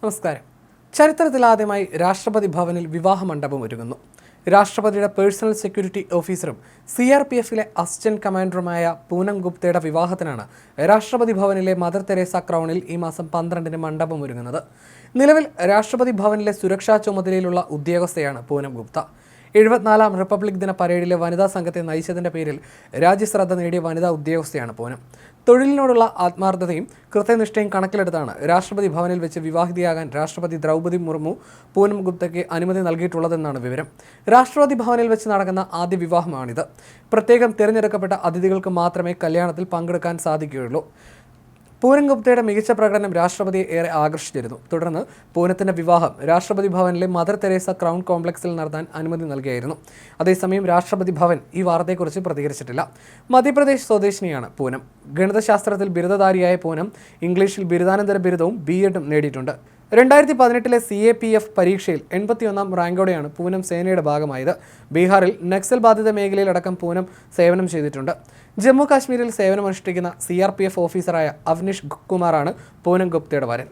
നമസ്കാരം. ചരിത്രത്തിലാദ്യമായി രാഷ്ട്രപതി ഭവനിൽ വിവാഹ മണ്ഡപം ഒരുങ്ങുന്നു. രാഷ്ട്രപതിയുടെ പേഴ്സണൽ സെക്യൂരിറ്റി ഓഫീസറും CRPFിലെ അസിസ്റ്റന്റ് കമാൻഡറുമായ പൂനം ഗുപ്തയുടെ വിവാഹത്തിനാണ് രാഷ്ട്രപതി ഭവനിലെ മദർ തെരേസ ക്രൗണിൽ ഈ മാസം 12-ന് മണ്ഡപം ഒരുങ്ങുന്നത്. നിലവിൽ രാഷ്ട്രപതി ഭവനിലെ സുരക്ഷാ ചുമതലയിലുള്ള ഉദ്യോഗസ്ഥയാണ് പൂനം ഗുപ്ത. 74ാം റിപ്പബ്ലിക് ദിന പരേഡിലെ വനിതാ സംഘത്തെ നയിച്ചതിൻ്റെ പേരിൽ രാജ്യശ്രദ്ധ നേടിയ വനിതാ ഉദ്യോഗസ്ഥയാണ് പൂനം. തൊഴിലിനോടുള്ള ആത്മാർത്ഥതയും കൃത്യനിഷ്ഠയും കണക്കിലെടുത്താണ് രാഷ്ട്രപതി ഭവനിൽ വെച്ച് വിവാഹിതയാകാൻ രാഷ്ട്രപതി ദ്രൗപദി മുർമു പൂനം ഗുപ്തയ്ക്ക് അനുമതി നൽകിയിട്ടുള്ളതെന്നാണ് വിവരം. രാഷ്ട്രപതി ഭവനിൽ വെച്ച് നടക്കുന്ന ആദ്യ വിവാഹമാണിത്. പ്രത്യേകം തിരഞ്ഞെടുക്കപ്പെട്ട അതിഥികൾക്ക് മാത്രമേ കല്യാണത്തിൽ പങ്കെടുക്കാൻ സാധിക്കുകയുള്ളൂ. പൂനം ഗുപ്തയുടെ മികച്ച പ്രകടനം രാഷ്ട്രപതിയെ ഏറെ ആകർഷിച്ചിരുന്നു. തുടർന്ന് പൂനത്തിന്റെ വിവാഹം രാഷ്ട്രപതി ഭവനിലെ മദർ തെരേസ ക്രൗൺ കോംപ്ലക്സിൽ നടത്താൻ അനുമതി നൽകിയായിരുന്നു. അതേസമയം രാഷ്ട്രപതി ഭവൻ ഈ വാർത്തയെക്കുറിച്ച് പ്രതികരിച്ചിട്ടില്ല. മധ്യപ്രദേശ് സ്വദേശിനിയാണ് പൂനം. ഗണിതശാസ്ത്രത്തിൽ ബിരുദധാരിയായ പൂനം ഇംഗ്ലീഷിൽ ബിരുദാനന്തര ബിരുദവും B.Edഉം നേടിയിട്ടുണ്ട്. 2018-ലെ CAPF പരീക്ഷയിൽ 81ാം റാങ്കോടെയാണ് പൂനം സേനയുടെ ഭാഗമായത്. ബീഹാറിൽ നക്സൽ ബാധിത മേഖലയിലടക്കം പൂനം സേവനം ചെയ്തിട്ടുണ്ട്. ജമ്മു കാശ്മീരിൽ സേവനമനുഷ്ഠിക്കുന്ന CRPF ഓഫീസറായ അവ്നിഷ് കുമാറാണ് പൂനം ഗുപ്തയുടെ വരൻ.